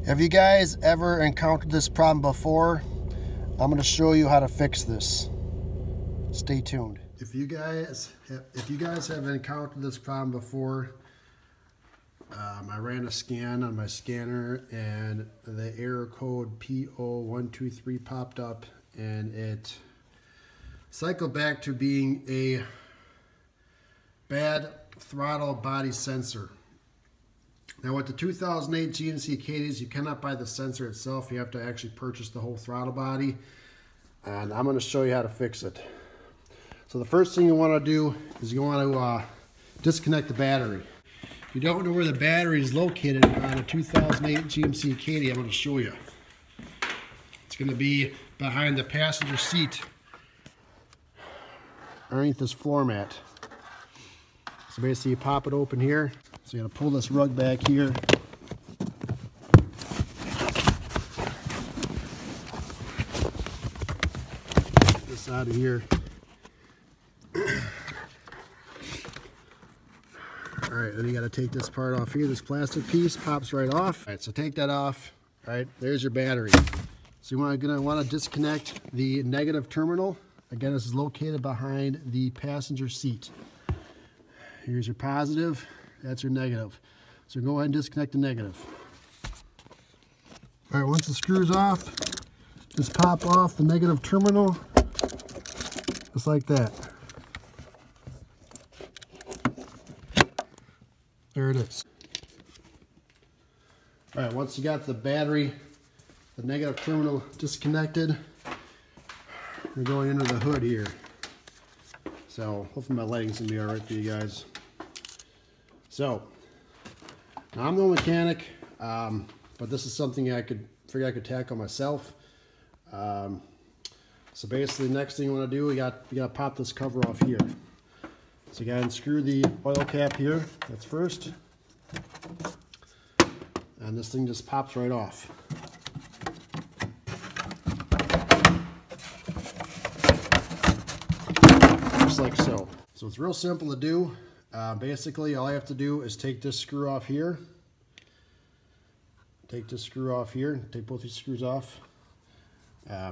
Have you guys ever encountered this problem before? I'm going to show you how to fix this. Stay tuned. If you guys have encountered this problem before, I ran a scan on my scanner and the error code P0123 popped up and it cycled back to being a bad throttle body sensor. Now with the 2008 GMC Acadias, you cannot buy the sensor itself. You have to actually purchase the whole throttle body. And I'm going to show you how to fix it. So the first thing you want to do is you want to disconnect the battery. If you don't know where the battery is located on a 2008 GMC Acadia, I'm going to show you. It's going to be behind the passenger seat, underneath this floor mat. So basically you pop it open here. So you gotta pull this rug back here. Get this out of here. Alright, then you gotta take this part off here. This plastic piece pops right off. Alright, so take that off. Alright, there's your battery. So you're gonna want to disconnect the negative terminal. Again, this is located behind the passenger seat. Here's your positive. That's your negative. So go ahead and disconnect the negative. All right, once the screw's off, just pop off the negative terminal, just like that. There it is. All right, once you got the battery, the negative terminal disconnected, we're going into the hood here. So hopefully my lighting's gonna be all right for you guys. So, now I'm no mechanic, but this is something I figure I could tackle myself. So basically, the next thing you want to do, you got to pop this cover off here. So you got to unscrew the oil cap here. That's first, and this thing just pops right off. Just like so. So it's real simple to do. Basically, all I have to do is take this screw off here. Take this screw off here. Take both these screws off.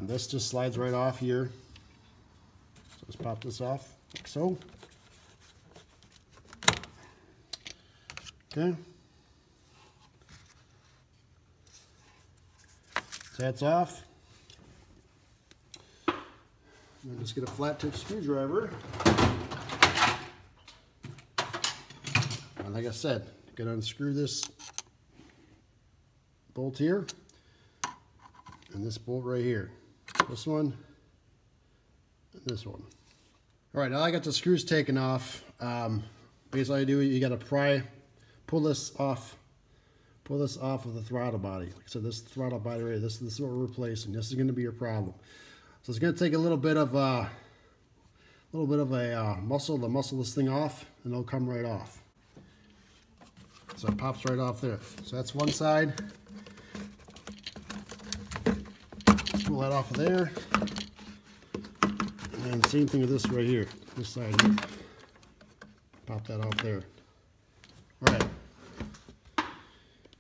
This just slides right off here. So just pop this off, like so. Okay. So that's off. And just get a flat tip screwdriver. And like I said, I'm going to unscrew this bolt here and this bolt right here. This one and this one. All right, now I got the screws taken off. Basically, all you do, you got to pull this off of the throttle body. Like I said, this throttle body right here, this is what we're replacing. This is going to be your problem. So it's going to take a little bit of a muscle to muscle this thing off, and it'll come right off. So it pops right off there. So that's one side. Pull that off of there. And then same thing with this right here. This side here. Pop that off there. All right.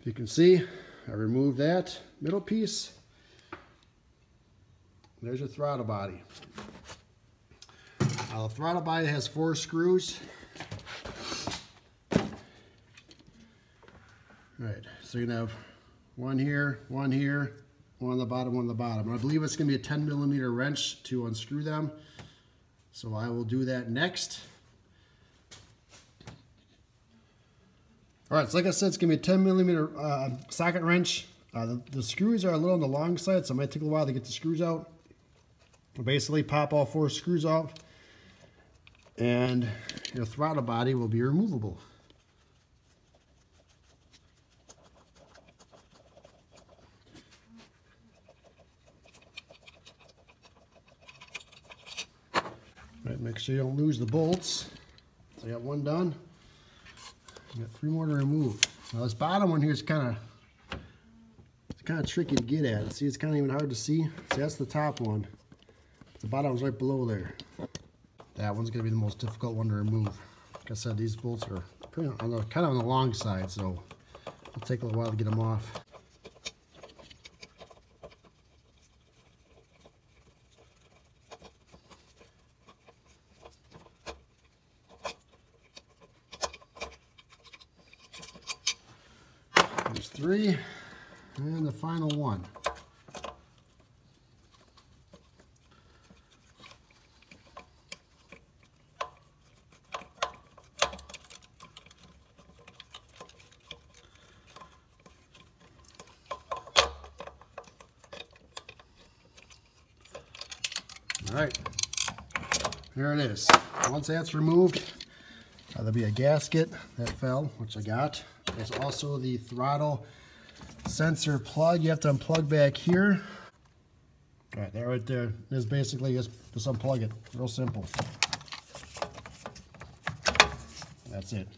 You can see I removed that middle piece. There's your throttle body. The throttle body has 4 screws. Alright, so you're going to have one here, one on the bottom, one on the bottom. And I believe it's going to be a 10mm wrench to unscrew them. So I will do that next. Alright, so like I said, it's going to be a 10mm socket wrench. The screws are a little on the long side, so it might take a while to get the screws out. Basically, pop all 4 screws out, and your throttle body will be removable. Right, make sure you don't lose the bolts. So I got one done. I got 3 more to remove. Now this bottom one here is kind of tricky to get at. See, it's kind of even hard to see. See, that's the top one. The bottom is right below there. That one's going to be the most difficult one to remove. Like I said, these bolts are kind of on the long side, so it'll take a little while to get them off. 3, and the final one. All right, here it is. Once that's removed, there'll be a gasket that fell, which I got. There's also the throttle sensor plug. You have to unplug back here. All right, that right there is basically just unplug it. Real simple. That's it.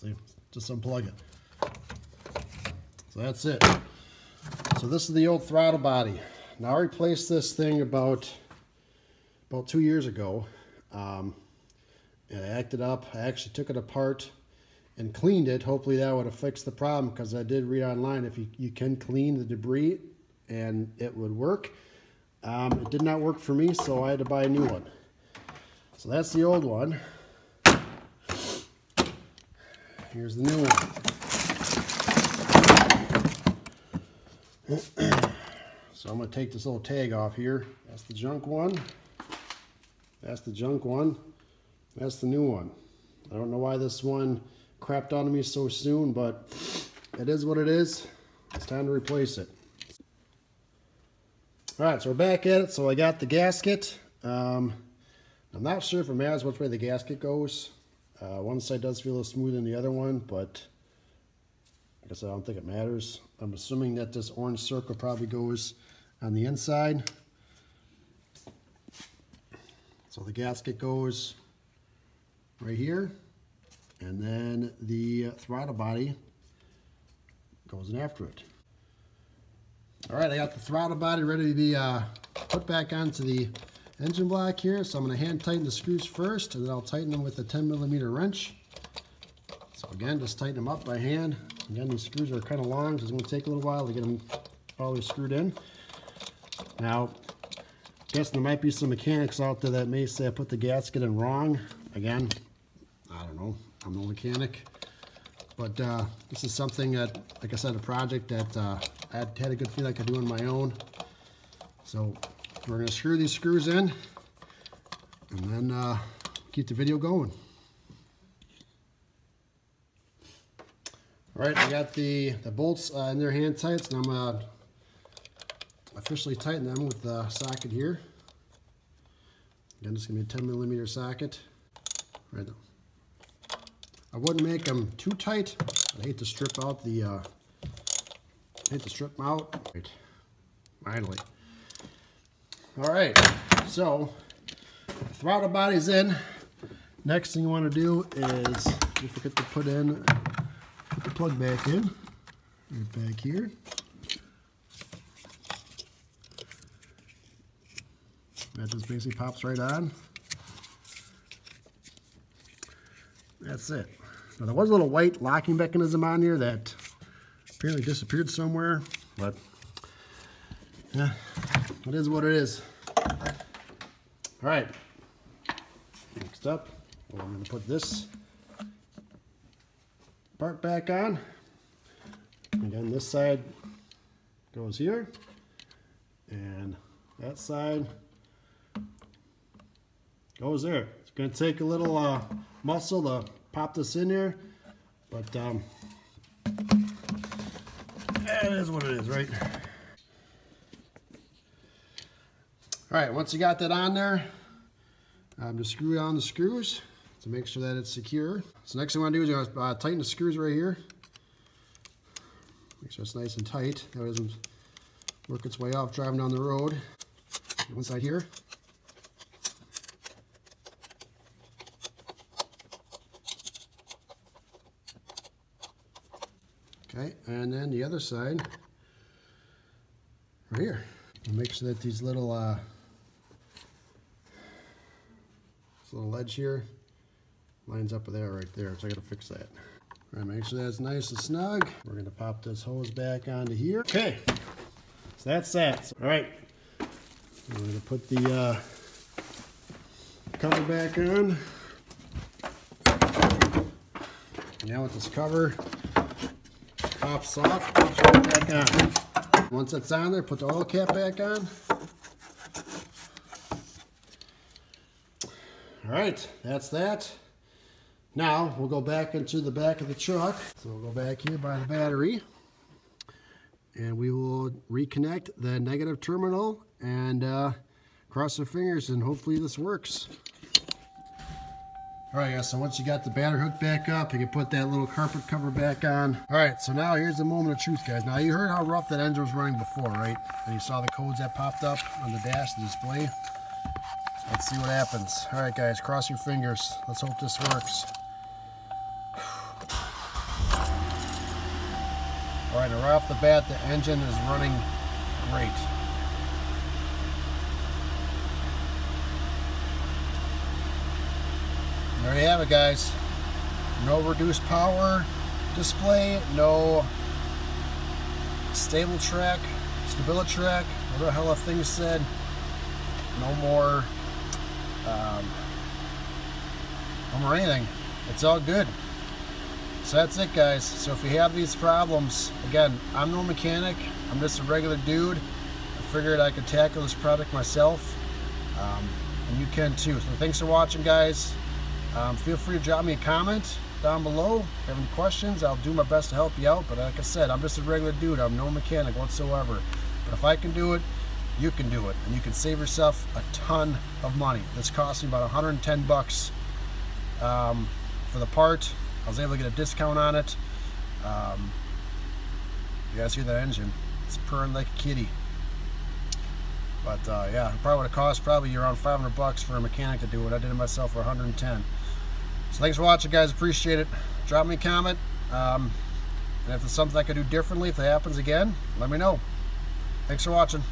See, just unplug it. So that's it. So this is the old throttle body. Now I replaced this thing about 2 years ago. It acted up. I actually took it apart and cleaned it. Hopefully that would have fixed the problem, because I did read online if you can clean the debris and it would work. It did not work for me, so I had to buy a new one. So that's the old one. Here's the new one. So I'm going to take this little tag off here. That's the junk one. That's the junk one. That's the new one. I don't know why this one crapped onto me so soon, but it is what it is. It's time to replace it. All right, so we're back at it. So I got the gasket. I'm not sure if it matters which way the gasket goes. One side does feel a little smoother than the other one, but I guess I don't think it matters. I'm assuming that this orange circle probably goes on the inside. So the gasket goes right here, and then the throttle body goes in after it. All right, I got the throttle body ready to be put back onto the engine block here. So I'm going to hand tighten the screws first, and then I'll tighten them with a 10mm wrench. So again, just tighten them up by hand. Again, these screws are kind of long, so it's going to take a little while to get them all screwed in. Now, I guess there might be some mechanics out there that may say I put the gasket in wrong. Again, I don't know. I'm no mechanic. But this is something that, like I said, a project that I had a good feeling I could do on my own. So we're going to screw these screws in and then keep the video going. All right, I got the bolts in their hand tights, and I'm going to officially tighten them with the socket here. Again, this is going to be a 10mm socket. Right. I wouldn't make them too tight. I hate to strip out the them out. Right. Finally. All right, so the throttle body's in. Next thing you want to do is, you forget to put the plug back in, right back here. That just basically pops right on. That's it. Now there was a little white locking mechanism on here that apparently disappeared somewhere, but yeah, it is what it is. All right, next up, I'm going to put this part back on. Again, this side goes here, and that side goes there. It's going to take a little muscle to pop this in there, but that is what it is, right? All right, once you got that on there, just screw on the screws to make sure that it's secure. So next thing I want to do is you're going to tighten the screws right here. Make sure it's nice and tight. That doesn't work its way off driving down the road. One side here. Okay, and then the other side, right here. And make sure that these little ledge here lines up with that right there. So I gotta fix that. All right, make sure that's nice and snug. We're gonna pop this hose back onto here. Okay, so that's that. All right, we're gonna put the cover back on. Now with this cover pops off, pops right back on. Once it's on there, put the oil cap back on. Alright, that's that. Now we'll go back into the back of the truck. So we'll go back here by the battery and we will reconnect the negative terminal and cross our fingers and hopefully this works. Alright guys, so once you got the battery hooked back up, you can put that little carpet cover back on. Alright, so now here's the moment of truth, guys. Now you heard how rough that engine was running before, right? And you saw the codes that popped up on the dash, the display. Let's see what happens. Alright guys, cross your fingers. Let's hope this works. Alright, right off the bat, the engine is running great. And there you have it, guys. No reduced power display, no Stabilitrak, whatever the hell that thing said. No more anything. It's all good. So that's it, guys. So if you have these problems, again, I'm no mechanic. I'm just a regular dude. I figured I could tackle this product myself, and you can too. So thanks for watching, guys. Feel free to drop me a comment down below. If you have any questions, I'll do my best to help you out. But like I said, I'm just a regular dude. I'm no mechanic whatsoever. But if I can do it, you can do it, and you can save yourself a ton of money. This cost me about 110 bucks for the part. I was able to get a discount on it. You guys hear that engine? It's purring like a kitty. But yeah, it probably would have cost probably around 500 bucks for a mechanic to do it. I did it myself for 110. So thanks for watching, guys. Appreciate it. Drop me a comment. And if there's something I could do differently, if it happens again, let me know. Thanks for watching.